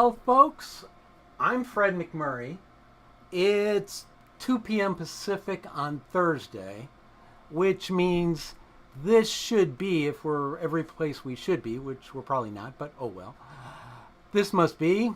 Well, folks, I'm Fred McMurray. It's 2 p.m. Pacific on Thursday, which means this should be, if we're every place we should be, which we're probably not, but oh well. This must be...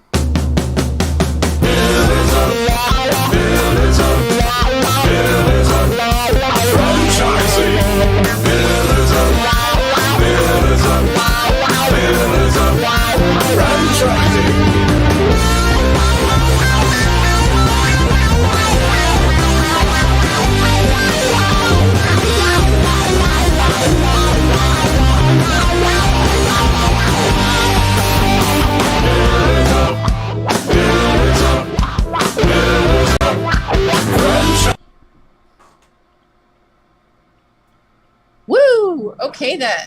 Woo! Okay then.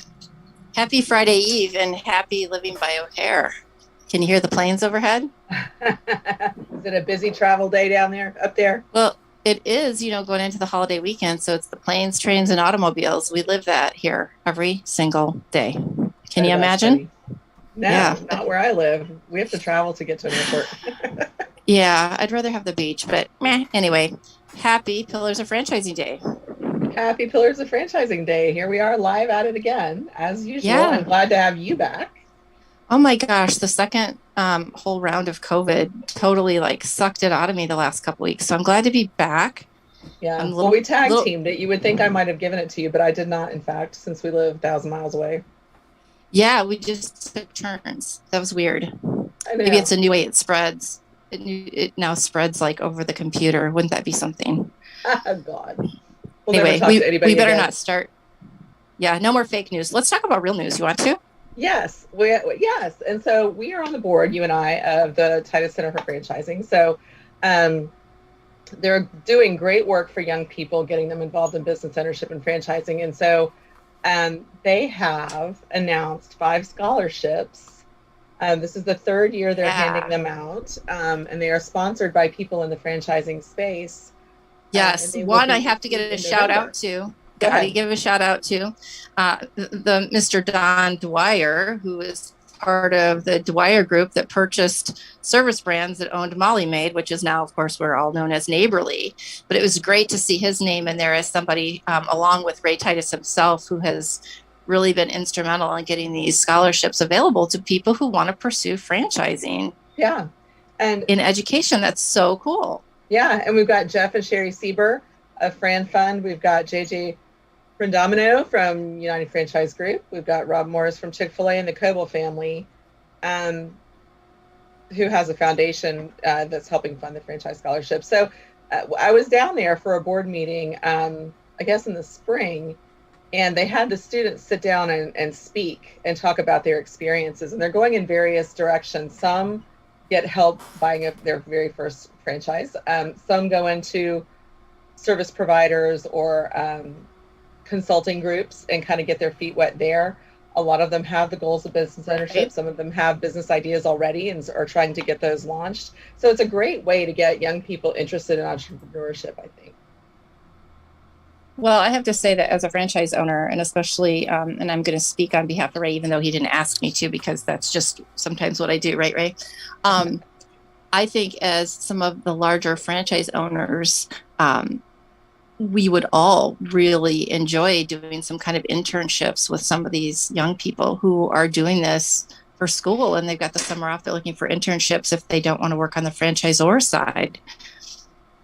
Happy Friday Eve and happy living by O'Hare. Can you hear the planes overhead? Is it a busy travel day down there, up there? Well, it is, going into the holiday weekend. So it's the planes, trains, and automobiles. We live that here every single day. Can you imagine? No, yeah. Not where I live. We have to travel to get to an airport. Yeah, I'd rather have the beach, but anyway, happy Pillars of Franchising Day. Happy Pillars of Franchising Day. Here we are live at it again, as usual. Yeah. I'm glad to have you back. Oh my gosh, the second whole round of COVID totally sucked it out of me the last couple weeks. So I'm glad to be back. Yeah, we tag teamed it. You would think I might have given it to you, but I did not, in fact, since we live 1,000 miles away. Yeah, we just took turns. That was weird. Maybe it's a new way it spreads. It now spreads over the computer. Wouldn't that be something? Oh, God. We'll anyway, we better not start. Yeah, no more fake news. Let's talk about real news. You want to? Yes. Yes. And so we are on the board, you and I, of the Titus Center for Franchising. So they're doing great work for young people, getting them involved in business ownership and franchising. And so they have announced 5 scholarships. This is the 3rd year they're handing them out. And they are sponsored by people in the franchising space. Yes, one I have to get a shout out to. Got to give a shout out to the Mr. Don Dwyer, who is part of the Dwyer Group that purchased Service Brands that owned Molly Maid, which is now, of course, we're all known as Neighborly. But it was great to see his name in there as somebody, along with Ray Titus himself, who has really been instrumental in getting these scholarships available to people who want to pursue franchising. Yeah, and in education, that's so cool. Yeah, and we've got Jeff and Sherry Sieber of Fran Fund. We've got JJ Prendomino from United Franchise Group. We've got Rob Morris from Chick-fil-A and the Coble family, who has a foundation that's helping fund the franchise scholarship. So I was down there for a board meeting, I guess in the spring, and they had the students sit down and speak and talk about their experiences. And they're going in various directions. Some get help buying their very first franchise. Some go into service providers or consulting groups and kind of get their feet wet there. A lot of them have the goals of business ownership. Right. Some of them have business ideas already and are trying to get those launched. So it's a great way to get young people interested in entrepreneurship, I think. Well, I have to say that as a franchise owner, and especially, and I'm going to speak on behalf of Ray, even though he didn't ask me to, because that's just sometimes what I do, right, Ray? I think as some of the larger franchise owners, we would all really enjoy doing some kind of internships with some of these young people who are doing this for school, and they've got the summer off. They're looking for internships if they don't want to work on the franchisor side.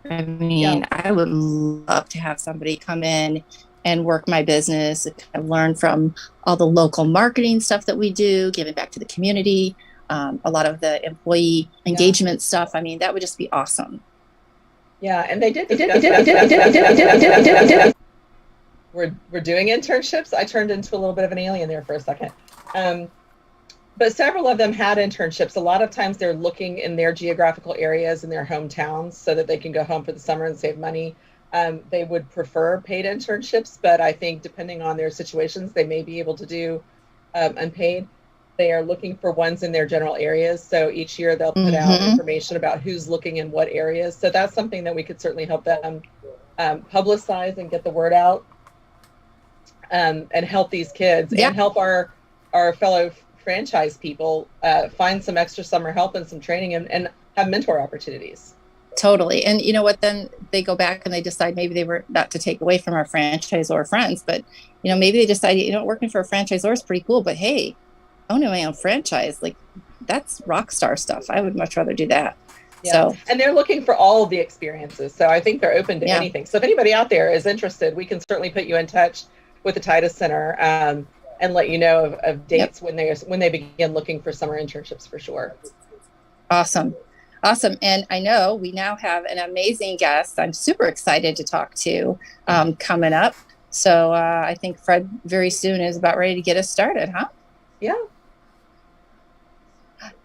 I mean, I would love to have somebody come in and work my business and kind of learn from all the local marketing stuff that we do, giving back to the community, a lot of the employee engagement stuff. I mean, that would just be awesome. Yeah, and they did. We're doing internships. I turned into a little bit of an alien there for a second. But several of them had internships. A lot of times they're looking in their geographical areas in their hometowns so that they can go home for the summer and save money. They would prefer paid internships, but I think depending on their situations, they may be able to do unpaid. They are looking for ones in their general areas. So each year they'll put out information about who's looking in what areas. So that's something that we could certainly help them publicize and get the word out and help these kids and help our fellow franchise people find some extra summer help and some training and have mentor opportunities. Totally. And you know what, then they go back and they decide maybe they were not to take away from our franchisor friends, but maybe they decide, working for a franchisor is pretty cool, but hey, owning my own franchise, like that's rock star stuff. I would much rather do that. Yeah. So, and they're looking for all of the experiences. So I think they're open to anything. So if anybody out there is interested, we can certainly put you in touch with the Titus Center and let you know of dates when they begin looking for summer internships for sure. Awesome. And I know we now have an amazing guest I'm super excited to talk to coming up. So I think Fred very soon is about ready to get us started, huh? Yeah.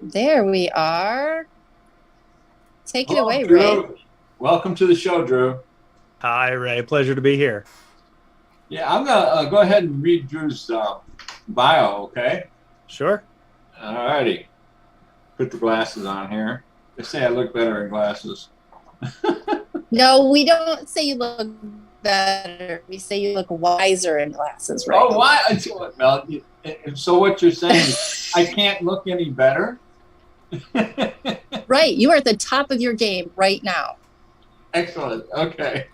There we are. Take it away, Drew. Ray. Welcome to the show, Drew. Hi, Ray. Pleasure to be here. Yeah, I'm going to go ahead and read Drew's bio, okay? Sure. All righty. Put the glasses on here. They say I look better in glasses. No, we don't say you look better. We say you look wiser in glasses, right? Oh, why? Well, so what you're saying is I can't look any better? Right. You are at the top of your game right now. Excellent. Okay.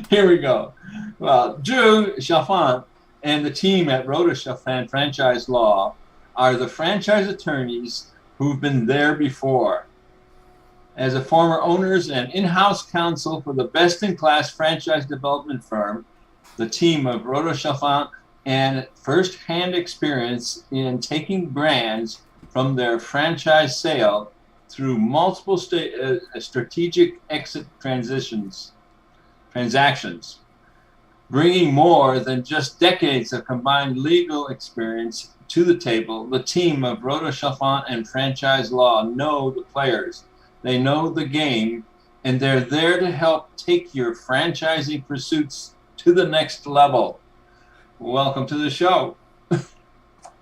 Here we go. Well, Drew Chalfant and the team at Roda Chalfant Franchise Law are the franchise attorneys who've been there before. As a former owners and in-house counsel for the best-in-class franchise development firm, the team of Roda Chalfant and first-hand experience in taking brands from their franchise sale through multiple strategic exit transactions, bringing more than just decades of combined legal experience to the table. The team of Roda Chalfant and Franchise Law know the players. They know the game, and they're there to help take your franchising pursuits to the next level. Welcome to the show.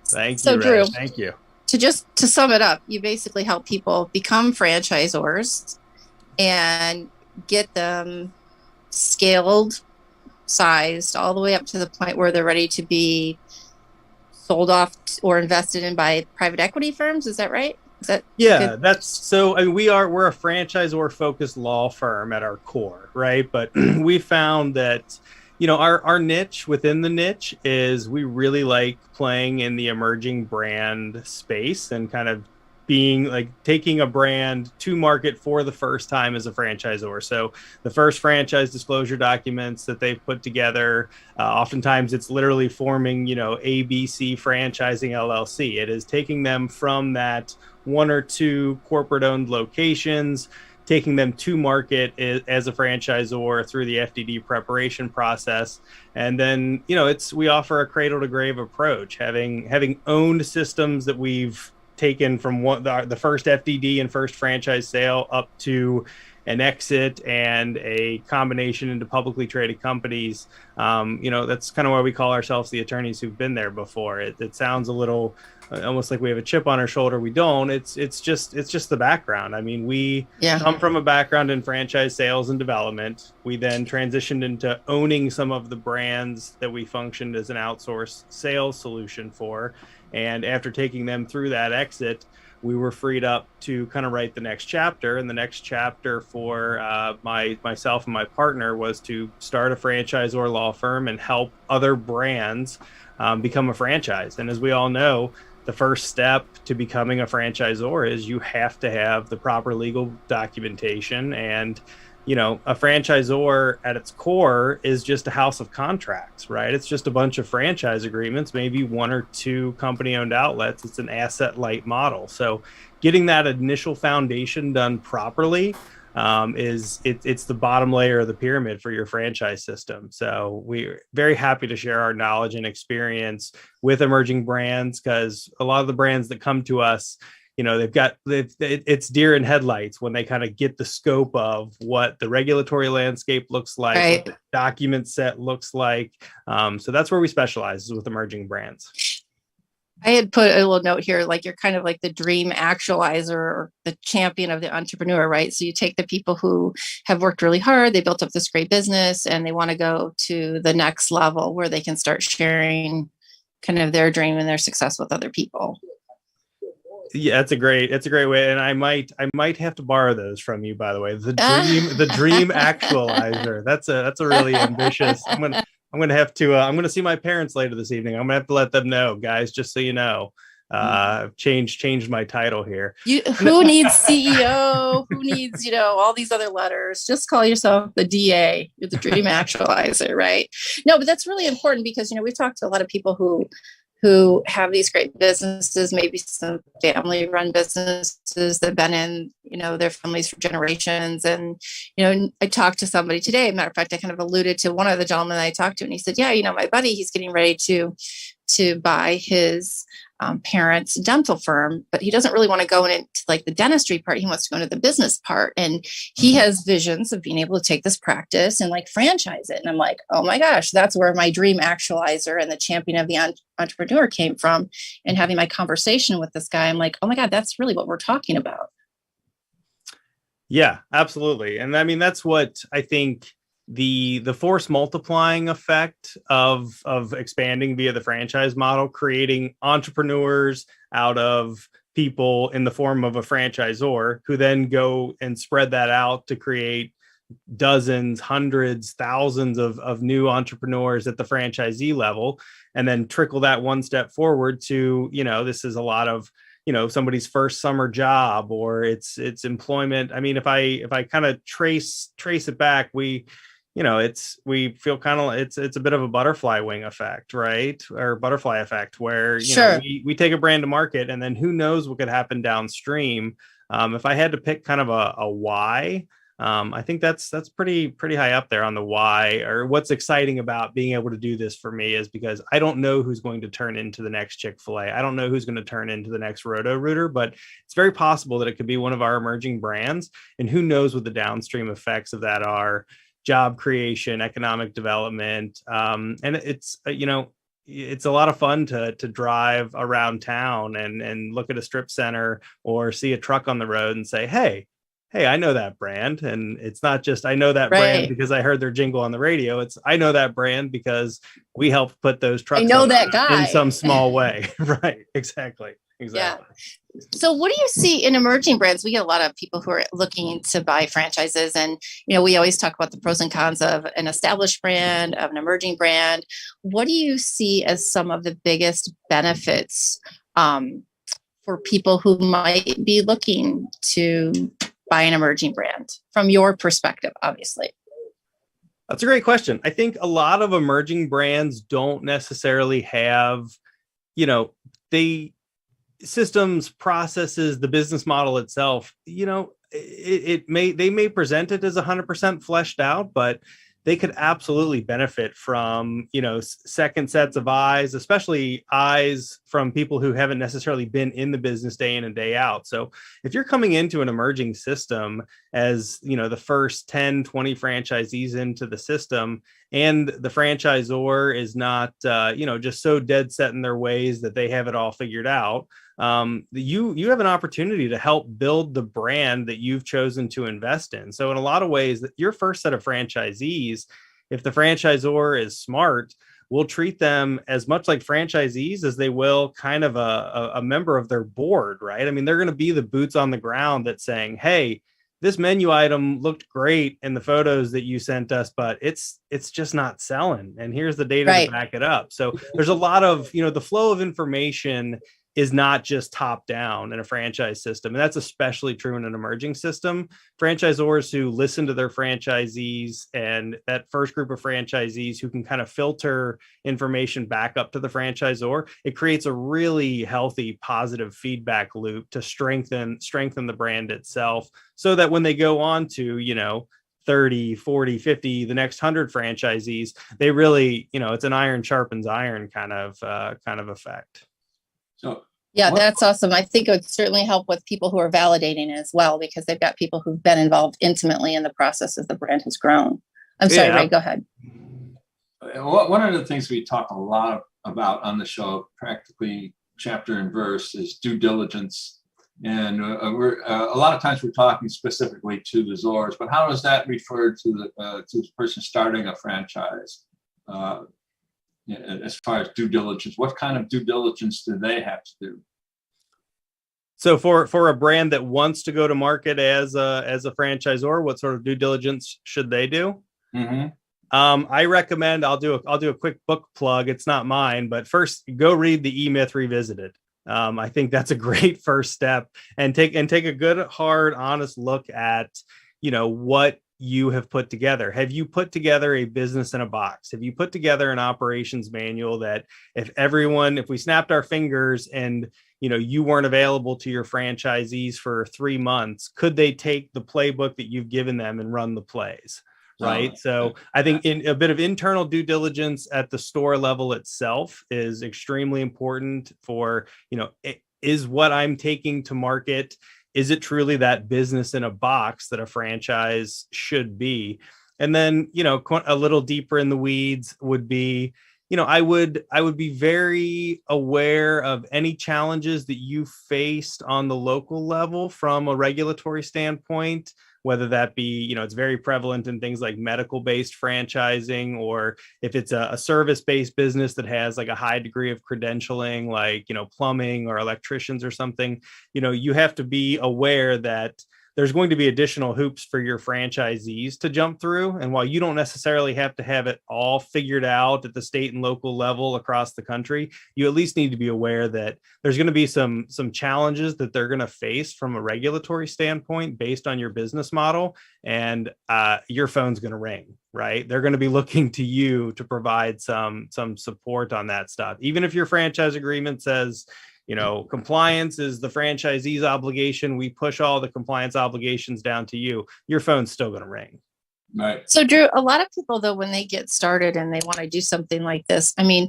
Thank you, Ray. Drew. Thank you. To sum it up, you basically help people become franchisors and get them scaled, sized, all the way up to the point where they're ready to be sold off or invested in by private equity firms. Is that right? Yeah, that's so. I mean, we're a franchisor focused law firm at our core, right? But we found that, our niche within the niche is we really like playing in the emerging brand space and kind of being like taking a brand to market for the first time as a franchisor. So the first franchise disclosure documents that they've put together, oftentimes it's literally forming, ABC Franchising LLC. It is taking them from that one or two corporate owned locations, taking them to market as a franchisor through the FDD preparation process. And then, we offer a cradle to grave approach, having owned systems that we've taken from the first FDD and first franchise sale up to an exit and a combination into publicly traded companies. That's kind of why we call ourselves the attorneys who've been there before. It sounds a little almost like we have a chip on our shoulder. We don't. It's just the background. I mean, we come from a background in franchise sales and development. We then transitioned into owning some of the brands that we functioned as an outsourced sales solution for. And after taking them through that exit, we were freed up to kind of write the next chapter. And the next chapter for myself and my partner was to start a franchisor law firm and help other brands become a franchise. And as we all know, the first step to becoming a franchisor is you have to have the proper legal documentation. And, a franchisor at its core is just a house of contracts, right? It's just a bunch of franchise agreements, maybe one or two company-owned outlets. It's an asset-light model. So getting that initial foundation done properly it's the bottom layer of the pyramid for your franchise system. So we're very happy to share our knowledge and experience with emerging brands, because a lot of the brands that come to us, it's deer in headlights when they kind of get the scope of what the regulatory landscape looks like, right, what the document set looks like. So that's where we specialize, is with emerging brands. I had put a little note here, like you're kind of like the dream actualizer or the champion of the entrepreneur, right? So you take the people who have worked really hard, they built up this great business, and they want to go to the next level where they can start sharing kind of their dream and their success with other people. Yeah, it's a great way, and I might have to borrow those from you. By the way, the dream actualizer. That's a really ambitious. I'm gonna have to. I'm gonna see my parents later this evening. I'm gonna have to let them know, guys. Just so you know, changed my title here. Who needs CEO? Who needs all these other letters? Just call yourself the DA. You're the dream actualizer, right? No, but that's really important because we've talked to a lot of people who have these great businesses, maybe some family run businesses that have been in, their families for generations. And, I talked to somebody today, matter of fact, I kind of alluded to one of the gentlemen I talked to, and he said, yeah, my buddy, he's getting ready to buy his parents' dental firm, but he doesn't really want to go into like the dentistry part. He wants to go into the business part. And he has visions of being able to take this practice and like franchise it. And I'm like, oh my gosh, that's where my dream actualizer and the champion of the entrepreneur came from. And having my conversation with this guy, I'm like, oh my God, that's really what we're talking about. Yeah, absolutely. And I mean, that's what I think the force multiplying effect of expanding via the franchise model, creating entrepreneurs out of people in the form of a franchisor who then go and spread that out to create dozens, hundreds, thousands of new entrepreneurs at the franchisee level, and then trickle that one step forward to, this is a lot of, somebody's first summer job or it's employment. I mean, if I kind of trace it back, we feel kind of, it's a bit of a butterfly wing effect, right? Or butterfly effect where, Sure. We take a brand to market and then who knows what could happen downstream. If I had to pick kind of a why, I think that's pretty high up there on the why, or what's exciting about being able to do this for me is because I don't know who's going to turn into the next Chick-fil-A. I don't know who's going to turn into the next Roto-Rooter, but it's very possible that it could be one of our emerging brands. And who knows what the downstream effects of that are. Job creation, economic development. And it's, it's a lot of fun to drive around town and look at a strip center or see a truck on the road and say, hey, I know that brand. And it's not just, I know that brand because I heard their jingle on the radio. It's, I know that brand because we helped put those trucks I know that guy in some small way. Right. Exactly. Yeah. So what do you see in emerging brands? We get a lot of people who are looking to buy franchises, and we always talk about the pros and cons of an established brand, of an emerging brand. What do you see as some of the biggest benefits for people who might be looking to buy an emerging brand from your perspective, obviously? That's a great question. I think a lot of emerging brands don't necessarily have, they systems, processes, the business model itself, they may present it as 100% fleshed out, but they could absolutely benefit from, second sets of eyes, especially eyes from people who haven't necessarily been in the business day in and day out. So if you're coming into an emerging system as, the first 10, 20 franchisees into the system, and the franchisor is not, just so dead set in their ways that they have it all figured out, you have an opportunity to help build the brand that you've chosen to invest in. So in a lot of ways, your first set of franchisees, if the franchisor is smart, will treat them as much like franchisees as they will kind of a member of their board, right? I mean, they're going to be the boots on the ground that's saying, hey, this menu item looked great in the photos that you sent us, but it's just not selling. And here's the data to back it up. So there's a lot of, the flow of information is not just top down in a franchise system. And that's especially true in an emerging system. Franchisors who listen to their franchisees and that first group of franchisees who can kind of filter information back up to the franchisor, it creates a really healthy, positive feedback loop to strengthen the brand itself, so that when they go on to, 30, 40, 50, the next 100 franchisees, they really, it's an iron sharpens iron kind of effect. So, that's awesome. I think it would certainly help with people who are validating as well, because they've got people who've been involved intimately in the process as the brand has grown. I'm sorry, Ray, go ahead. One of the things we talk a lot about on the show, practically chapter and verse, is due diligence. And we're a lot of times we're talking specifically to the Zors, but how does that refer to the person starting a franchise? As far as due diligence, what kind of due diligence do they have to do? So for a brand that wants to go to market as a franchisor, what sort of due diligence should they do? Mm-hmm. I recommend I'll do a quick book plug. It's not mine, but first go read the E-Myth Revisited. I think that's a great first step, and take a good, hard, honest look at, what you have put together. Have you put together a business in a box? Have you put together an operations manual that if we snapped our fingers and, you weren't available to your franchisees for 3 months, could they take the playbook that you've given them and run the plays? Right. So I think a bit of internal due diligence at the store level itself is extremely important for, is what I'm taking to market, is it truly that business in a box that a franchise should be? And then, a little deeper in the weeds would be, I would be very aware of any challenges that you faced on the local level from a regulatory standpoint, whether that be, it's very prevalent in things like medical-based franchising, or if it's a service-based business that has like a high degree of credentialing, like, plumbing or electricians or something, you have to be aware that there's going to be additional hoops for your franchisees to jump through. And while you don't necessarily have to have it all figured out at the state and local level across the country, you at least need to be aware that there's going to be some challenges that they're going to face from a regulatory standpoint based on your business model. And your phone's going to ring, right? They're going to be looking to you to provide some support on that stuff. Even if your franchise agreement says, compliance is the franchisee's obligation, we push all the compliance obligations down to you, your phone's still going to ring. Right. So Drew, a lot of people though, when they get started and they want to do something like this, I mean,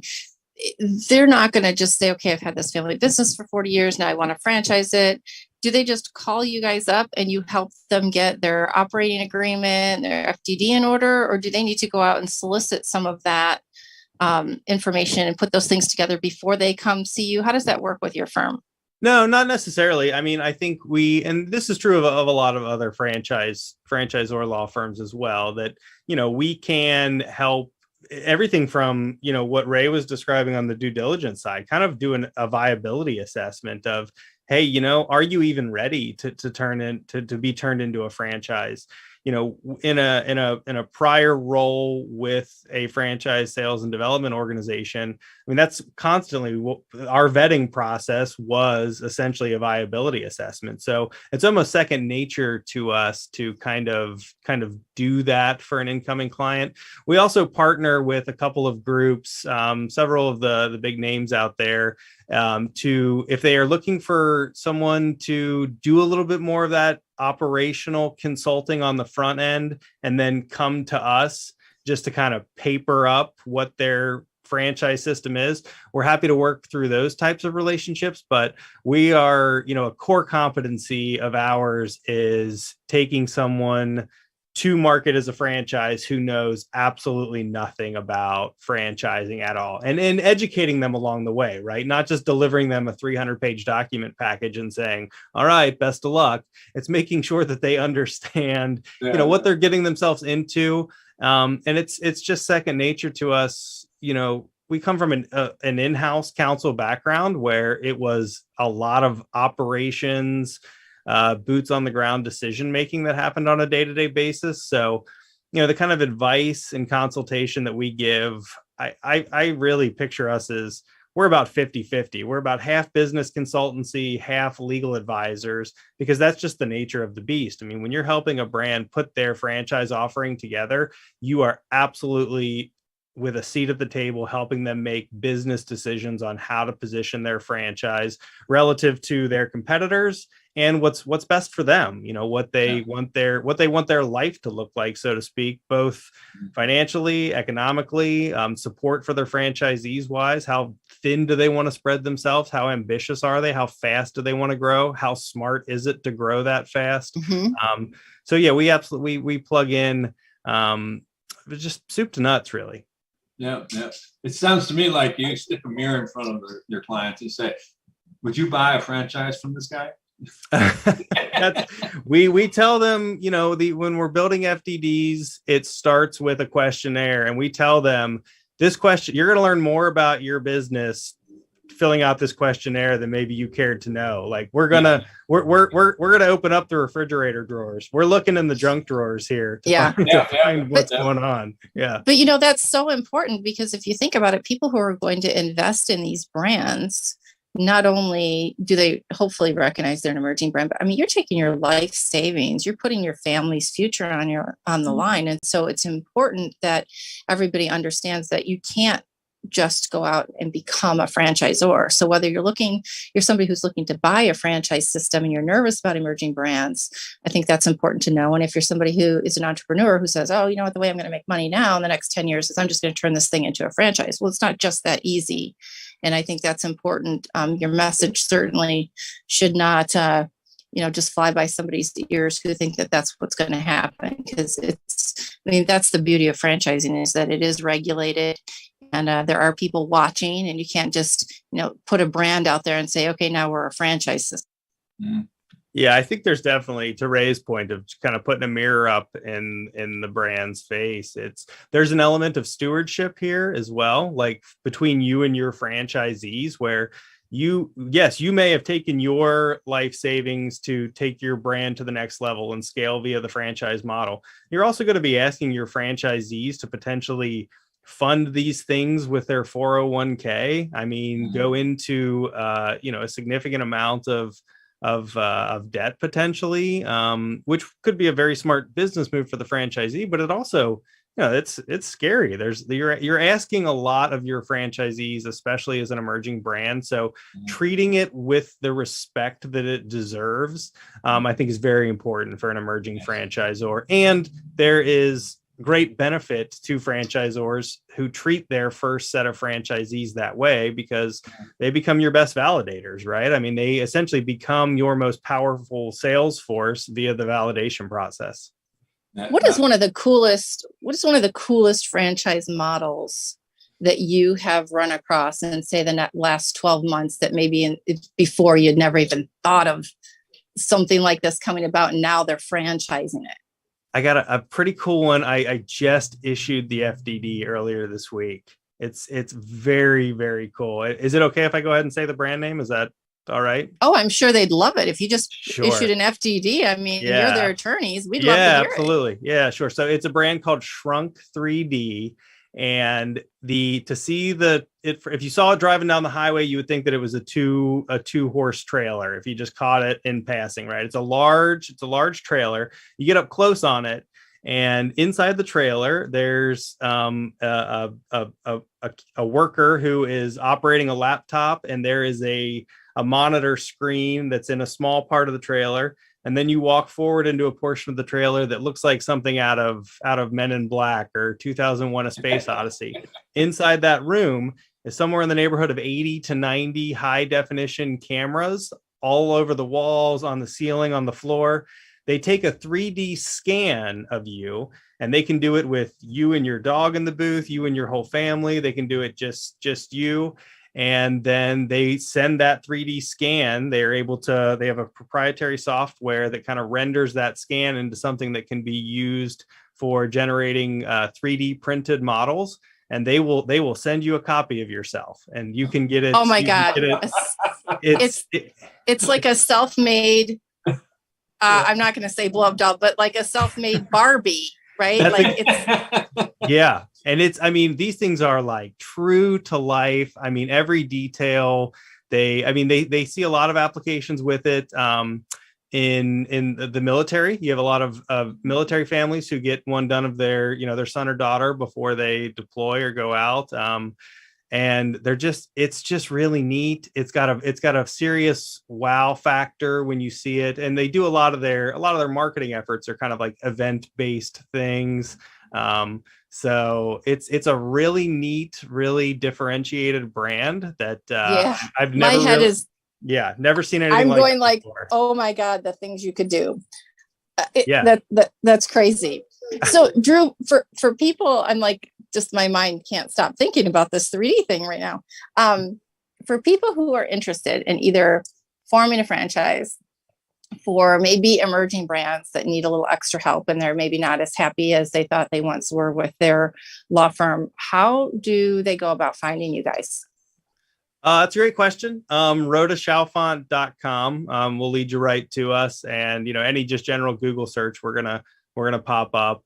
they're not going to just say, okay, I've had this family business for 40 years. Now I want to franchise it. Do they just call you guys up and you help them get their operating agreement, their FDD in order, or do they need to go out and solicit some of that information and put those things together before they come see you? How does that work with your firm? No, not necessarily. I mean, I think and this is true of a lot of other franchisor law firms as well, that, we can help everything from, what Ray was describing on the due diligence side, kind of doing a viability assessment of, hey, are you even ready to be turned into a franchise? In a prior role with a franchise sales and development organization, I mean, that's constantly our vetting process was essentially a viability assessment. So it's almost second nature to us to kind of do that for an incoming client. We also partner with a couple of groups, several of the big names out there, if they are looking for someone to do a little bit more of that operational consulting on the front end, and then come to us just to kind of paper up what their franchise system is. We're happy to work through those types of relationships, but we are, a core competency of ours is taking someone to market as a franchise who knows absolutely nothing about franchising at all, and educating them along the way, right? Not just delivering them a 300-page document package and saying, all right, best of luck. It's making sure that they understand, what they're getting themselves into. And it's just second nature to us. We come from an in-house counsel background where it was a lot of operations, boots on the ground decision making that happened on a day-to-day basis. So, the kind of advice and consultation that we give, I really picture us as we're about 50-50. We're about half business consultancy, half legal advisors, because that's just the nature of the beast. I mean, when you're helping a brand put their franchise offering together, you are absolutely with a seat at the table, helping them make business decisions on how to position their franchise relative to their competitors and what's best for them, what they want their life to look like, so to speak, both financially, economically, support for their franchisees wise. How thin do they want to spread themselves? How ambitious are they? How fast do they want to grow? How smart is it to grow that fast? Mm-hmm. So yeah, we plug in just soup to nuts, really. Yeah. It sounds to me like you stick a mirror in front of your clients and say, would you buy a franchise from this guy? We tell them, when we're building FDDs, it starts with a questionnaire, and we tell them this question, you're going to learn more about your business filling out this questionnaire that maybe you cared to know. Like we're gonna open up the refrigerator drawers. We're looking in the junk drawers here to find what's going on. Yeah. But that's so important, because if you think about it, people who are going to invest in these brands, not only do they hopefully recognize they're an emerging brand, but I mean, you're taking your life savings, you're putting your family's future on the line. And so it's important that everybody understands that you can't just go out and become a franchisor. So whether you're somebody who's looking to buy a franchise system and you're nervous about emerging brands, I think that's important to know. And if you're somebody who is an entrepreneur who says, oh, you know what, the way I'm going to make money now in the next 10 years is I'm just going to turn this thing into a franchise. Well, it's not just that easy. And I think that's important. Your message certainly should not, just fly by somebody's ears who think that that's what's going to happen. Because that's the beauty of franchising, is that it is regulated, and there are people watching, and you can't just, put a brand out there and say, okay, now we're a franchise system. Mm. Yeah, I think there's definitely, to Ray's point of kind of putting a mirror up in the brand's face, there's an element of stewardship here as well, like between you and your franchisees, where you may have taken your life savings to take your brand to the next level and scale via the franchise model. You're also going to be asking your franchisees to potentially fund these things with their 401k. I mean, go into a significant amount of debt potentially, which could be a very smart business move for the franchisee, but it also, it's scary. You're asking a lot of your franchisees, especially as an emerging brand. So treating it with the respect that it deserves, I think is very important for an emerging franchisor. And there is great benefit to franchisors who treat their first set of franchisees that way, because they become your best validators, right? I mean, they essentially become your most powerful sales force via the validation process. What is one of the coolest franchise models that you have run across in, say, the last 12 months that maybe before you'd never even thought of something like this coming about, and now they're franchising it? I got a pretty cool one. I just issued the FDD earlier this week. It's very, very cool. Is it okay if I go ahead and say the brand name? Is that all right? Oh, I'm sure they'd love it if you just issued an FDD. I mean, you're their attorneys. We'd love to hear absolutely. Yeah, sure. So it's a brand called Shrunk 3D. And if you saw it driving down the highway, you would think that it was a two horse trailer if you just caught it in passing, right? It's a large trailer. You get up close on it, and inside the trailer, there's a worker who is operating a laptop, and there is a monitor screen that's in a small part of the trailer. And then you walk forward into a portion of the trailer that looks like something out of Men in Black or 2001: A Space Odyssey. Inside that room is somewhere in the neighborhood of 80 to 90 high definition cameras all over the walls, on the ceiling, on the floor. They take a 3D scan of you, and they can do it with you and your dog in the booth, you and your whole family. They can do it just you. And then they send that 3D scan. They have a proprietary software that kind of renders that scan into something that can be used for generating 3D printed models. And they will send you a copy of yourself, and you can get it. Oh my God. It's like a self-made, I'm not going to say blow up doll, but like a self-made Barbie, right? Yeah. And these things are like true to life. I mean, every detail. They see a lot of applications with it. In the military, you have a lot of military families who get one done of their son or daughter before they deploy or go out. And it's just really neat. It's got a serious wow factor when you see it. And they do a lot of their marketing efforts are kind of like event-based things. So it's a really neat, really differentiated brand that I've never never seen anything. I'm going like, oh my God, the things you could do. That's crazy. So Drew, for people, I'm like, just my mind can't stop thinking about this 3D thing right now. For people who are interested in either forming a franchise, for maybe emerging brands that need a little extra help and they're maybe not as happy as they thought they once were with their law firm, how do they go about finding you guys? That's a great question. Rodachalfant.com will lead you right to us, and any just general Google search, we're gonna pop up.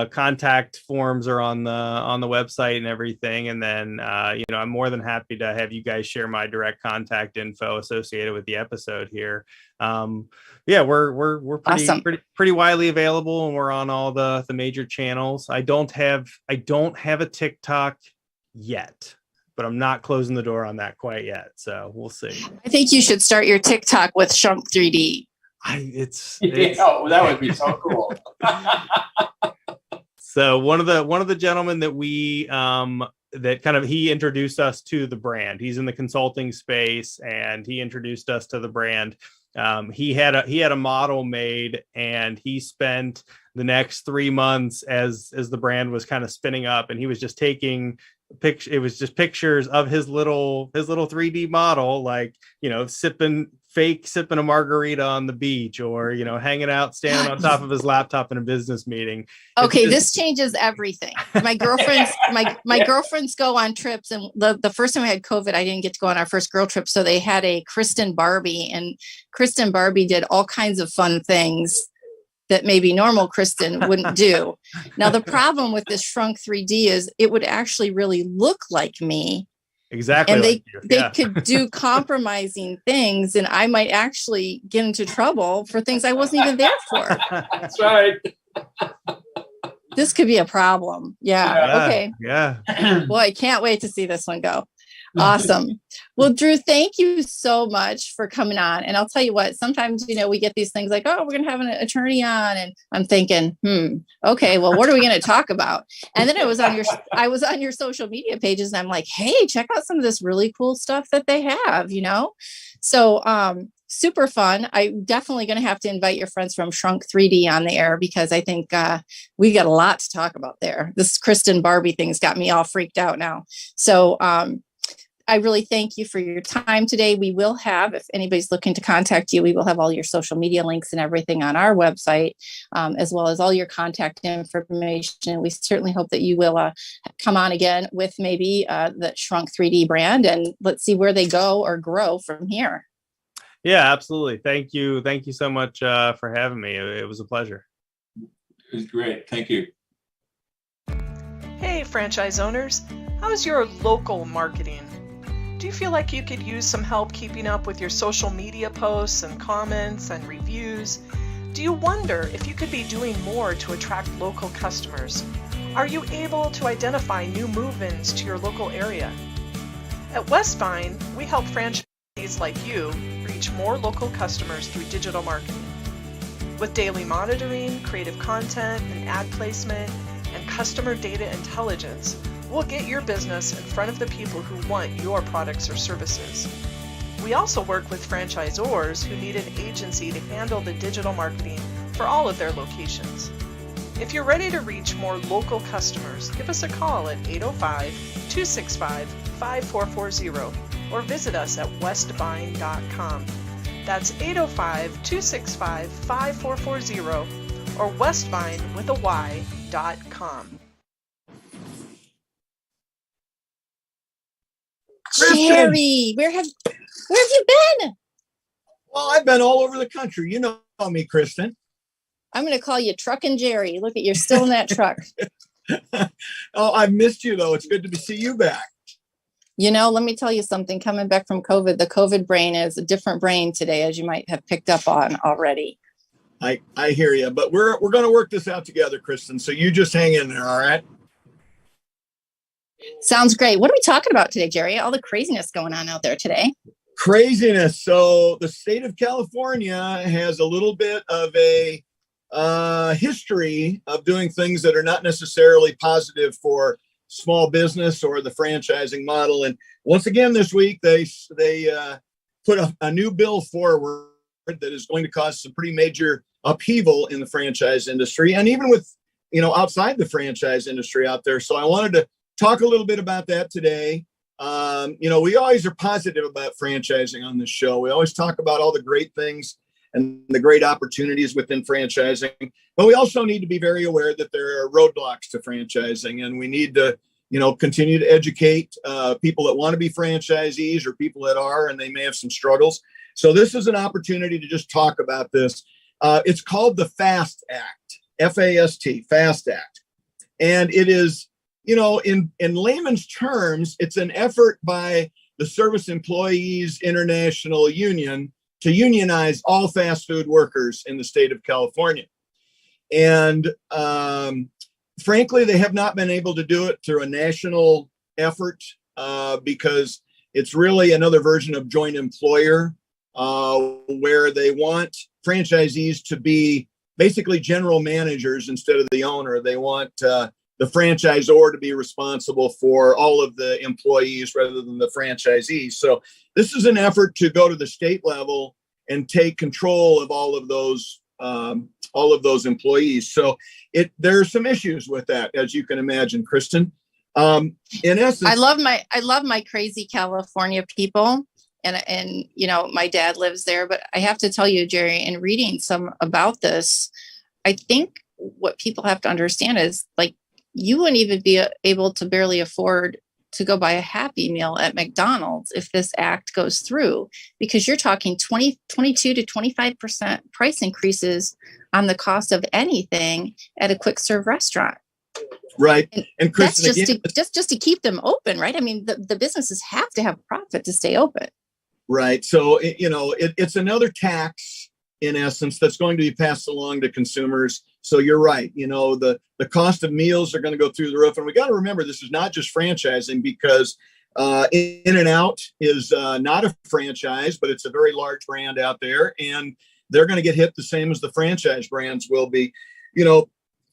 Contact forms are on the website and everything, and then I'm more than happy to have you guys share my direct contact info associated with the episode here. We're Awesome. pretty widely available, and we're on all the major channels. I don't have a TikTok yet, but I'm not closing the door on that quite yet. So we'll see. I think you should start your TikTok with Shrunk 3D. That would be so cool. So one of the gentlemen that he introduced us to the brand. He's in the consulting space, and he introduced us to the brand. He had a model made, and he spent the next 3 months as the brand was kind of spinning up, and he was just taking pictures of his little 3D model, like sipping a margarita on the beach, or hanging out, standing on top of his laptop in a business meeting. Okay, this changes everything. My girlfriends my girlfriends go on trips, and the first time we had COVID, I didn't get to go on our first girl trip, so they had a Kristin Barbie, and Kristin Barbie did all kinds of fun things that maybe normal Kristin wouldn't do. Now, the problem with this Shrunk 3D is it would actually really look like me. Exactly. And they could do compromising things, and I might actually get into trouble for things I wasn't even there for. That's right. This could be a problem. Yeah. Okay. Yeah. Well, I can't wait to see this one go. Awesome. Well, Drew, thank you so much for coming on. And I'll tell you what, sometimes, we get these things like, oh, we're going to have an attorney on. And I'm thinking, okay, well, what are we going to talk about? And then I was on your social media pages, and I'm like, hey, check out some of this really cool stuff that they have, So, super fun. I'm definitely going to have to invite your friends from Shrunk 3D on the air, because I think we got a lot to talk about there. This Kristin Barbie thing's got me all freaked out now. So, I really thank you for your time today. We will have, if anybody's looking to contact you, we will have all your social media links and everything on our website, as well as all your contact information. We certainly hope that you will come on again with maybe the Shrunk 3D brand, and let's see where they go or grow from here. Yeah, absolutely. Thank you. Thank you so much for having me. It was a pleasure. It was great. Thank you. Hey, franchise owners. How's your local marketing? Do you feel like you could use some help keeping up with your social media posts and comments and reviews? Do you wonder if you could be doing more to attract local customers? Are you able to identify new move-ins to your local area? At Westvine, we help franchisees like you reach more local customers through digital marketing. With daily monitoring, creative content, and ad placement, and customer data intelligence, we'll get your business in front of the people who want your products or services. We also work with franchisors who need an agency to handle the digital marketing for all of their locations. If you're ready to reach more local customers, give us a call at 805-265-5440 or visit us at westvine.com. That's 805-265-5440 or westvine.com. Jerry, where have you been? Well, I've been all over the country. You know me, Kristin. I'm going to call you Truckin' Jerry. Look, you're still in that truck. Oh, I've missed you, though. It's good to see you back. Let me tell you something. Coming back from COVID, the COVID brain is a different brain today, as you might have picked up on already. I hear you, but we're going to work this out together, Kristin. So you just hang in there, all right? Sounds great. What are we talking about today, Jerry? All the craziness going on out there today. Craziness. So the state of California has a little bit of a history of doing things that are not necessarily positive for small business or the franchising model. And once again, this week, they put a new bill forward that is going to cause some pretty major upheaval in the franchise industry, and even with, outside the franchise industry out there. So I wanted to talk a little bit about that today. We always are positive about franchising on this show. We always talk about all the great things and the great opportunities within franchising, but we also need to be very aware that there are roadblocks to franchising, and we need to continue to educate people that want to be franchisees or people that are, and they may have some struggles. So this is an opportunity to just talk about this. It's called the FAST Act, F-A-S-T, FAST Act. And it is, in layman's terms, it's an effort by the Service Employees International Union to unionize all fast food workers in the state of California. And frankly, they have not been able to do it through a national effort because it's really another version of joint employer where they want franchisees to be basically general managers instead of the owner. They want the franchisor to be responsible for all of the employees rather than the franchisees. So this is an effort to go to the state level and take control of all of those employees. So there are some issues with that, as you can imagine, Kristin. In essence, I love my crazy California people. And my dad lives there, but I have to tell you, Jerry, in reading some about this, I think what people have to understand is, like, you wouldn't even be able to barely afford to go buy a Happy Meal at McDonald's if this act goes through, because you're talking 22 to 25% price increases on the cost of anything at a quick serve restaurant. Right. And Kristin, that's just to keep them open, right? I mean, the businesses have to have profit to stay open. Right. So, it's another tax, in essence, that's going to be passed along to consumers. So you're right. The cost of meals are going to go through the roof. And we got to remember, this is not just franchising, because In-N-Out is not a franchise, but it's a very large brand out there. And they're going to get hit the same as the franchise brands will be.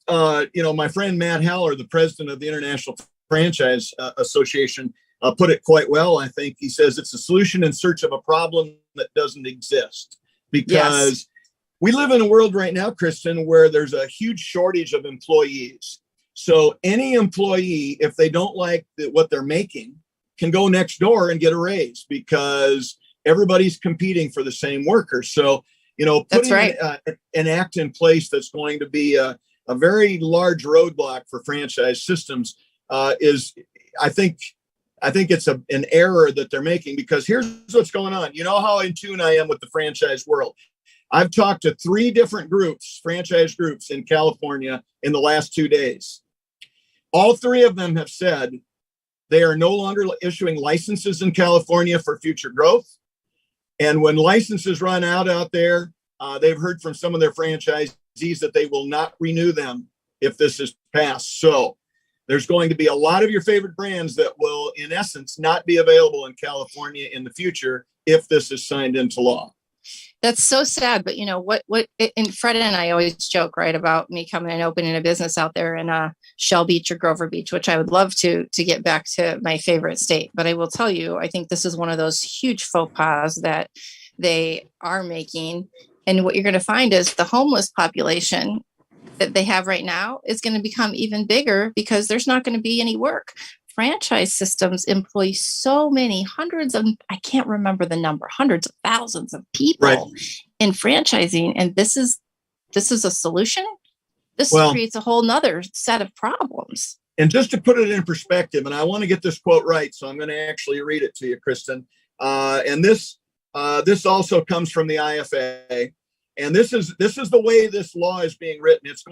My friend Matt Haller, the president of the International Franchise Association, put it quite well. I think he says it's a solution in search of a problem that doesn't exist, because we live in a world right now, Kristin, where there's a huge shortage of employees. So any employee, if they don't like what they're making, can go next door and get a raise, because everybody's competing for the same workers. So, putting an act in place that's going to be a very large roadblock for franchise systems is, I think it's an error that they're making, because here's what's going on. You know how in tune I am with the franchise world. I've talked to 3 different groups, franchise groups in California in the last 2 days. All 3 of them have said they are no longer issuing licenses in California for future growth. And when licenses run out there, they've heard from some of their franchisees that they will not renew them if this is passed. So there's going to be a lot of your favorite brands that will, in essence, not be available in California in the future if this is signed into law. That's so sad. But and Fred and I always joke, right, about me coming and opening a business out there in Shell Beach or Grover Beach, which I would love to get back to my favorite state. But I will tell you, I think this is one of those huge faux pas that they are making. And what you're going to find is the homeless population that they have right now is going to become even bigger, because there's not going to be any work. Franchise systems employ so many hundreds of, I can't remember the number, hundreds of thousands of people in franchising. And this is a solution. This creates a whole nother set of problems. And just to put it in perspective, and I want to get this quote right, so I'm going to actually read it to you, Kristin. And this also comes from the IFA. And this is the way this law is being written. It's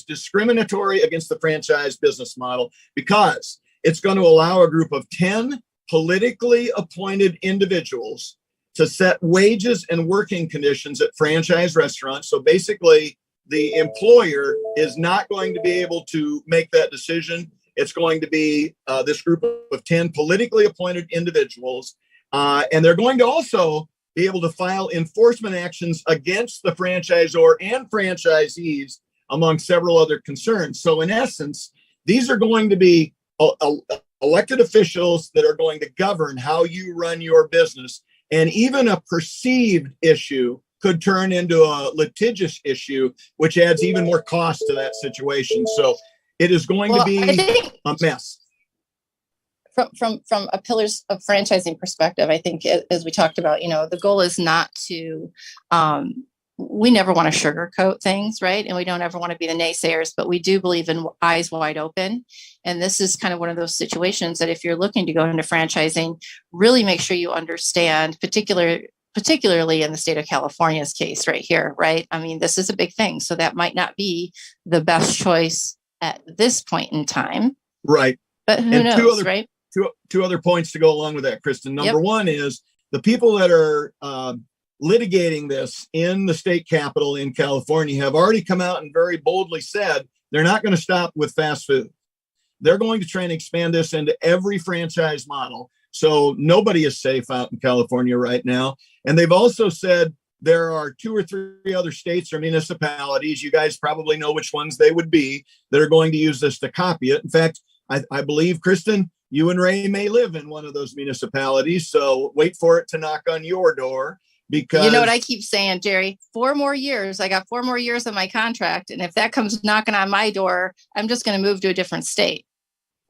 discriminatory against the franchise business model, because it's going to allow a group of 10 politically appointed individuals to set wages and working conditions at franchise restaurants. So basically, the employer is not going to be able to make that decision. It's going to be this group of 10 politically appointed individuals. And they're going to also be able to file enforcement actions against the franchisor and franchisees, among several other concerns. So in essence, these are going to be elected officials that are going to govern how you run your business. And even a perceived issue could turn into a litigious issue, which adds even more cost to that situation. So it is going to be a mess. From a pillars of franchising perspective, I think, as we talked about, the goal is not to we never want to sugarcoat things, right? And we don't ever want to be the naysayers, but we do believe in eyes wide open. And this is kind of one of those situations that if you're looking to go into franchising, really make sure you understand, particularly in the state of California's case right here, right? I mean, this is a big thing. So that might not be the best choice at this point in time. Right. But who knows, right? Two other points to go along with that, Kristin. Number one is the people that are litigating this in the state capitol in California have already come out and very boldly said they're not going to stop with fast food. They're going to try and expand this into every franchise model. So nobody is safe out in California right now. And they've also said there are 2 or 3 other states or municipalities, you guys probably know which ones they would be, that are going to use this to copy it. In fact, I believe, Kristin, you and Ray may live in one of those municipalities. So wait for it to knock on your door. Because you know what I keep saying, Jerry, 4 more years. I got 4 more years on my contract. And if that comes knocking on my door, I'm just going to move to a different state.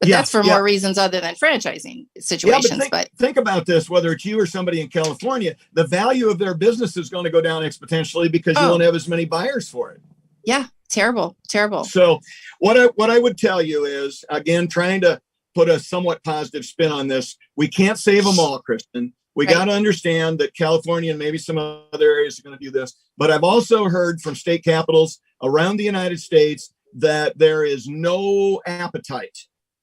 But that's for more reasons other than franchising situations. But think about this, whether it's you or somebody in California, the value of their business is going to go down exponentially because you won't have as many buyers for it. Yeah, terrible. So what I would tell you is, again, trying to put a somewhat positive spin on this, we can't save them all, Kristin. We got to understand that California and maybe some other areas are going to do this. But I've also heard from state capitals around the United States that there is no appetite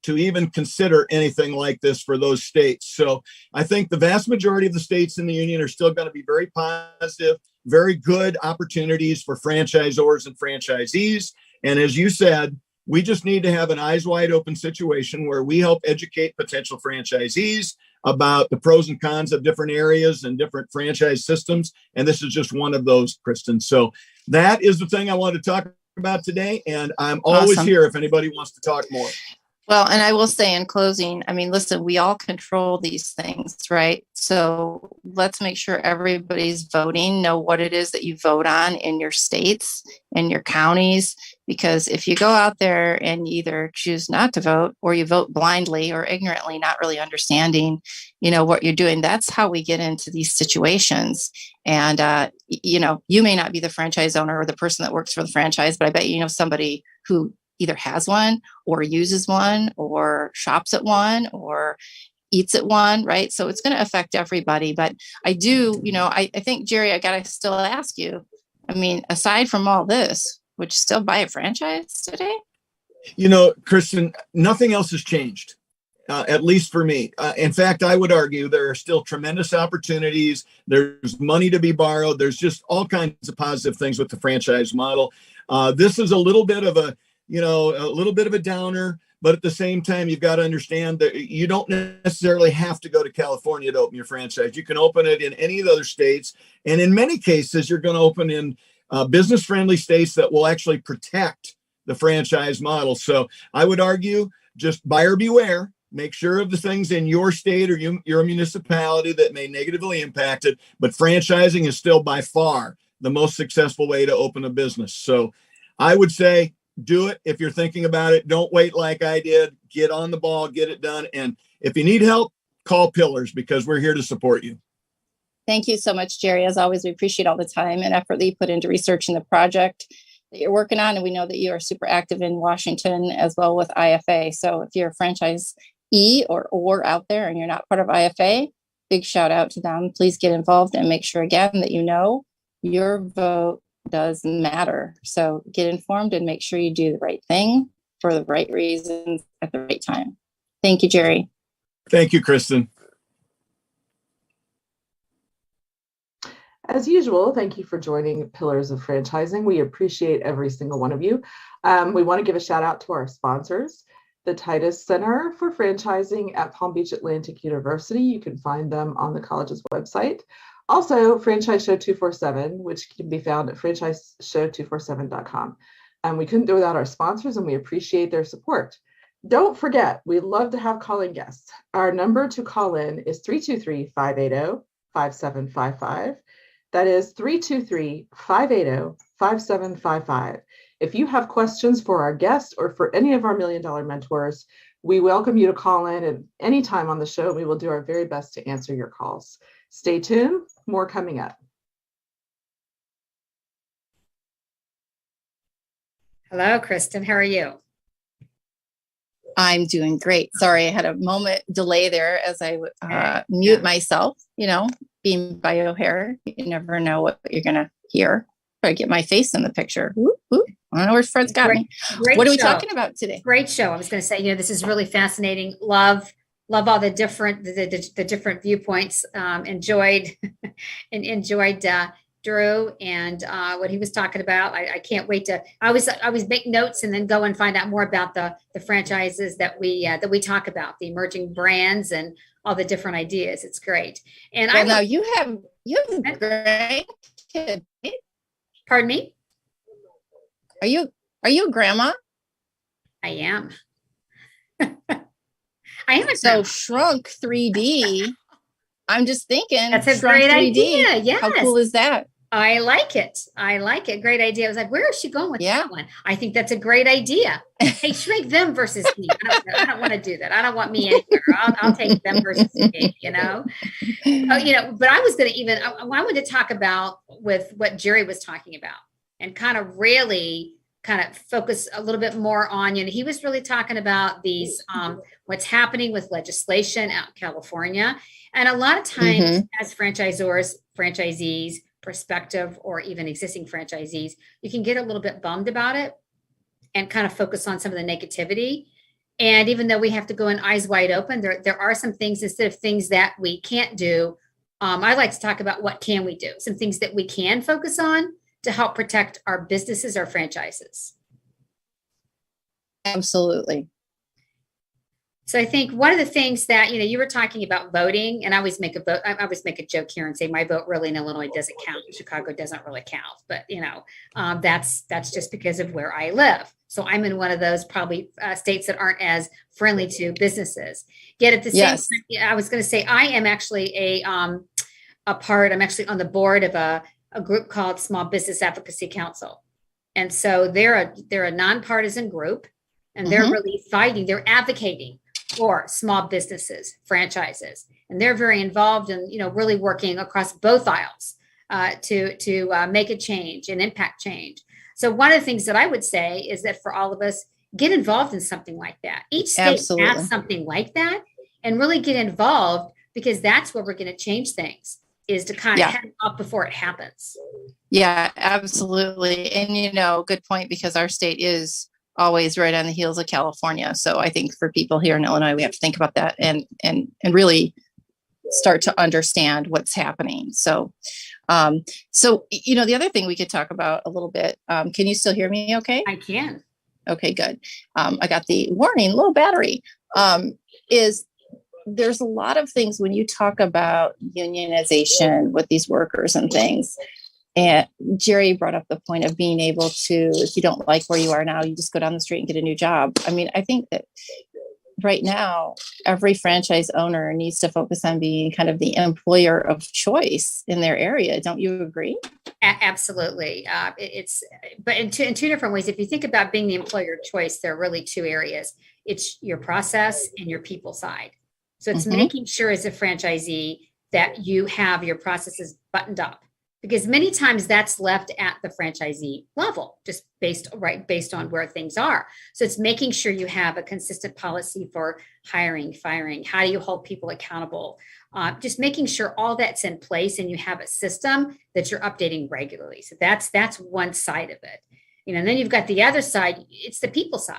to even consider anything like this for those states. So I think the vast majority of the states in the union are still going to be very positive, very good opportunities for franchisors and franchisees. And as you said, we just need to have an eyes wide open situation where we help educate potential franchisees about the pros and cons of different areas and different franchise systems. And this is just one of those, Kristin. So that is the thing I wanted to talk about today. And I'm always here if anybody wants to talk more. Well, and I will say in closing, I mean, listen, we all control these things, right? So let's make sure everybody's voting, know what it is that you vote on in your states, in your counties, because if you go out there and you either choose not to vote or you vote blindly or ignorantly, not really understanding, what you're doing, that's how we get into these situations. And, you may not be the franchise owner or the person that works for the franchise, but I bet you know somebody who either has one or uses one or shops at one or eats at one, right? So it's going to affect everybody. But I do, I think, Jerry, I got to still ask you, I mean, aside from all this, would you still buy a franchise today? Kristin, nothing else has changed, at least for me. In fact, I would argue there are still tremendous opportunities. There's money to be borrowed. There's just all kinds of positive things with the franchise model. This is a little bit of a downer, but at the same time, you've got to understand that you don't necessarily have to go to California to open your franchise. You can open it in any of the other states. And in many cases, you're going to open in business-friendly states that will actually protect the franchise model. So I would argue just buyer beware. Make sure of the things in your state or your municipality that may negatively impact it. But franchising is still by far the most successful way to open a business. So I would say, do it if you're thinking about it. Don't wait like I did. Get on the ball, get it done. And if you need help, call Pillars because we're here to support you. Thank you so much, Jerry. As always, we appreciate all the time and effort that you put into researching the project that you're working on. And we know that you are super active in Washington as well with IFA. So if you're a franchisee or out there and you're not part of IFA, big shout out to them. Please get involved and make sure again that your vote does matter. So get informed and make sure you do the right thing for the right reasons at the right time. Thank you, Jerry. Thank you, Kristin. As usual, thank you for joining Pillars of Franchising. We appreciate every single one of you. We want to give a shout out to our sponsors, the Titus Center for Franchising at Palm Beach Atlantic University. You can find them on the college's website. Also, Franchise Show 247, which can be found at franchiseshow247.com. And we couldn't do without our sponsors, and we appreciate their support. Don't forget, we'd love to have calling guests. Our number to call in is 323-580-5755. That is 323-580-5755. If you have questions for our guest or for any of our Million Dollar mentors, we welcome you to call in at any time on the show. We will do our very best to answer your calls. Stay tuned, more coming up. Hello, Kristin. How are you? I'm doing great. Sorry, I had a moment delay there as I mute myself. Being bio hair, you never know what you're going to hear. I get my face in the picture. Whoop, whoop. I don't know where Fred's got me. What are we talking about today? Great show. I was going to say, this is really fascinating. Love all the different viewpoints. Enjoyed Drew and what he was talking about. I can't wait to. I always make notes and then go and find out more about the franchises that we talk about, the emerging brands and all the different ideas. It's great. And now you have great kids. Pardon me? Are you a grandma? I am. I am a so grandma. Shrunk 3D. I'm just thinking that's a great 3D. Idea. Yes. How cool is that? I like it. Great idea. I was like, where is she going with that one? I think that's a great idea. Hey, shrink them versus me. I don't want to do that. I don't want me anywhere. I'll take them versus me, But I was going to I wanted to talk about with what Jerry was talking about and kind of really focus a little bit more on, he was really talking about these, what's happening with legislation out in California. And a lot of times as franchisors, franchisees, prospective, or even existing franchisees, you can get a little bit bummed about it and kind of focus on some of the negativity. And even though we have to go in eyes wide open, there are some things, instead of things that we can't do, I like to talk about what can we do, some things that we can focus on to help protect our businesses, our franchises. Absolutely. So I think one of the things that, you were talking about voting, and I always make a joke here and say my vote really in Illinois doesn't count. Chicago doesn't really count, but that's just because of where I live. So I'm in one of those probably states that aren't as friendly to businesses. Yet at the same time, I was going to say, I am actually I'm actually on the board of a group called Small Business Advocacy Council. And so they're a nonpartisan group, and they're really fighting, they're advocating for small businesses, franchises, and they're very involved in, really working across both aisles to make a change and impact change. So one of the things that I would say is that for all of us, get involved in something like that. Each state has something like that, and really get involved, because that's where we're going to change things, is to kind of head it up before it happens. Yeah, absolutely. And, good point, because our state is always right on the heels of California. So I think for people here in Illinois, we have to think about that and really start to understand what's happening. So, the other thing we could talk about a little bit, can you still hear me okay? I can. Okay, good. I got the warning, low battery, is there's a lot of things when you talk about unionization with these workers and things. And Jerry brought up the point of being able to, if you don't like where you are now, you just go down the street and get a new job. I mean, I think that right now, every franchise owner needs to focus on being kind of the employer of choice in their area. Don't you agree? Absolutely. But in two different ways. If you think about being the employer of choice, there are really two areas. It's your process and your people side. So it's making sure as a franchisee that you have your processes buttoned up, because many times that's left at the franchisee level, just based on where things are. So it's making sure you have a consistent policy for hiring, firing. How do you hold people accountable? Just making sure all that's in place and you have a system that you're updating regularly. So that's one side of it. And then you've got the other side. It's the people side.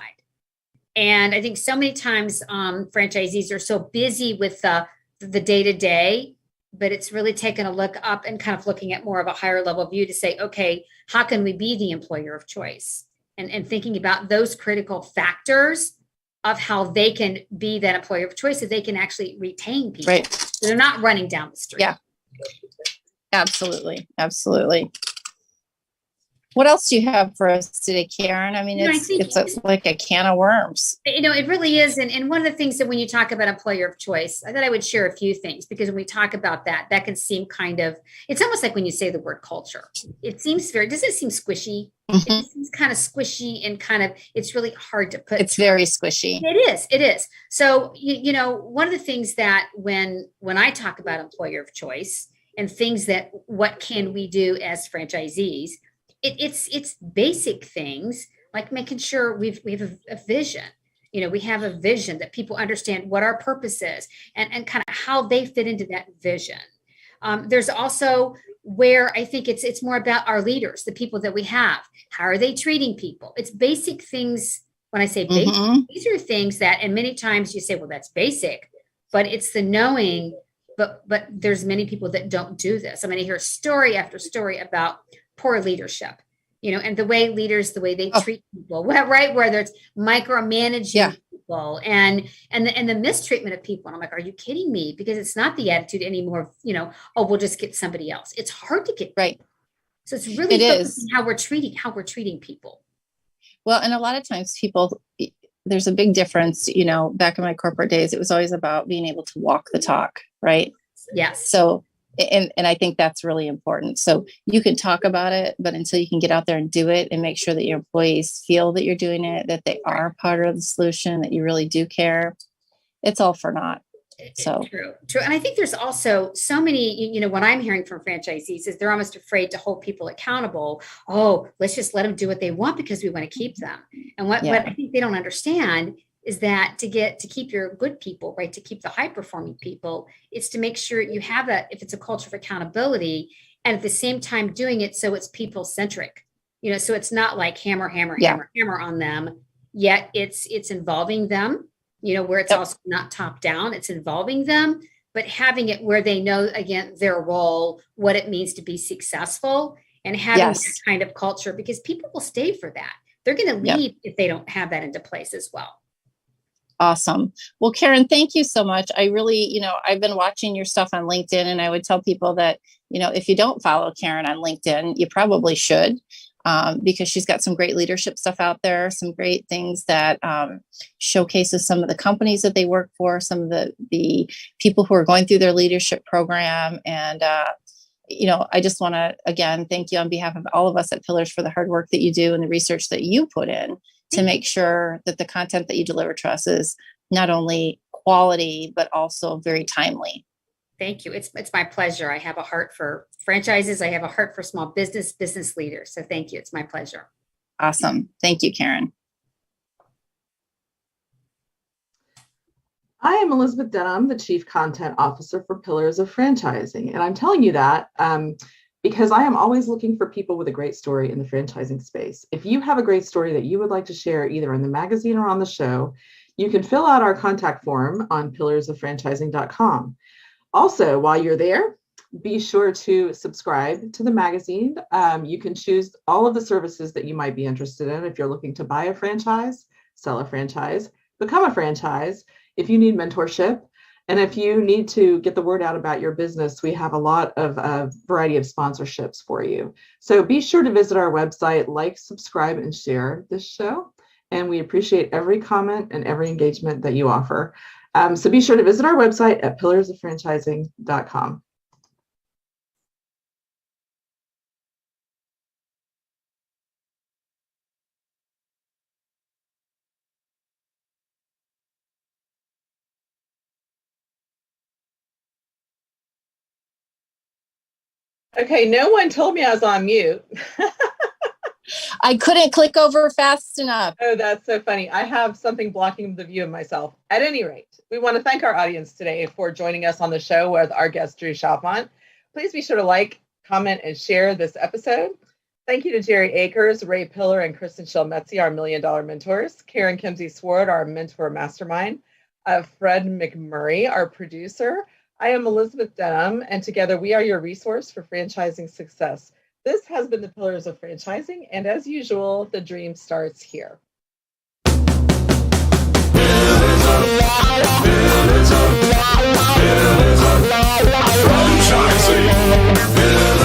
And I think so many times franchisees are so busy with the day-to-day, but it's really taken a look up and kind of looking at more of a higher level view to say, okay, how can we be the employer of choice? And thinking about those critical factors of how they can be that employer of choice so they can actually retain people. Right. So they're not running down the street. Yeah, absolutely. Absolutely. What else do you have for us today, Karen? I mean, it's like a can of worms. It really is. And one of the things that when you talk about employer of choice, I thought I would share a few things, because when we talk about that can seem it's almost like when you say the word culture, it seems does it seem squishy? It seems kind of squishy and it's really hard to put. It's very squishy. It is. So, one of the things that when I talk about employer of choice and things what can we do as franchisees, it's basic things like making sure we have a vision. We have a vision that people understand what our purpose is and kind of how they fit into that vision. There's also where I think it's more about our leaders, the people that we have. How are they treating people? It's basic things. When I say basic, these are things that, and many times you say, well, that's basic, but it's the knowing. But there's many people that don't do this. I mean, I hear story after story about poor leadership, and the way they treat people, right? Whether it's micromanaging people and the mistreatment of people. And I'm like, are you kidding me? Because it's not the attitude anymore. We'll just get somebody else. It's hard to get right. So it's really how we're treating people. Well, and a lot of times there's a big difference, back in my corporate days, it was always about being able to walk the talk, right? Yes. So, and I think that's really important. So you can talk about it, but until you can get out there and do it and make sure that your employees feel that you're doing it, that they are part of the solution, that you really do care, it's all for naught. So true. And I think there's also so many, what I'm hearing from franchisees is they're almost afraid to hold people accountable. Oh, let's just let them do what they want because we want to keep them. And what I think they don't understand is that to keep your good people, right, to keep the high performing people, it's to make sure you have that, if it's a culture of accountability, and at the same time doing it so it's people centric, so it's not like hammer on them, yet it's involving them. Where it's also not top down, it's involving them, but having it where they know, again, their role, what it means to be successful, and having that kind of culture, because people will stay for that. They're going to leave if they don't have that into place as well. Awesome. Well, Karen, thank you so much. I really, I've been watching your stuff on LinkedIn, and I would tell people that, if you don't follow Karen on LinkedIn, you probably should. Because she's got some great leadership stuff out there, some great things that showcases some of the companies that they work for, some of the people who are going through their leadership program. And, I just want to, again, thank you on behalf of all of us at Pillars for the hard work that you do and the research that you put in to make sure that the content that you deliver to us is not only quality, but also very timely. Thank you. It's my pleasure. I have a heart for franchises. I have a heart for small business leaders. So thank you. It's my pleasure. Awesome. Thank you, Karen. I am Elizabeth Denham, the Chief Content Officer for Pillars of Franchising. And I'm telling you that because I am always looking for people with a great story in the franchising space. If you have a great story that you would like to share either in the magazine or on the show, you can fill out our contact form on pillarsoffranchising.com. Also, while you're there, be sure to subscribe to the magazine. You can choose all of the services that you might be interested in if you're looking to buy a franchise, sell a franchise, become a franchise, if you need mentorship, and if you need to get the word out about your business, we have a lot of variety of sponsorships for you. So be sure to visit our website, like, subscribe, and share this show. And we appreciate every comment and every engagement that you offer. So be sure to visit our website at pillarsoffranchising.com. Okay, no one told me I was on mute. I couldn't click over fast enough. Oh, that's so funny. I have something blocking the view of myself. At any rate, we want to thank our audience today for joining us on the show with our guest, Drew Chalfant. Please be sure to like, comment, and share this episode. Thank you to Jerry Akers, Ray Pillar, and Kristin Selmeczy, our Million Dollar mentors, Karen Kimsey Sword, our mentor mastermind, Fred McMurray, our producer. I am Elizabeth Denham, and together we are your resource for franchising success. This has been the Pillars of Franchising, and as usual, the dream starts here. Franchising.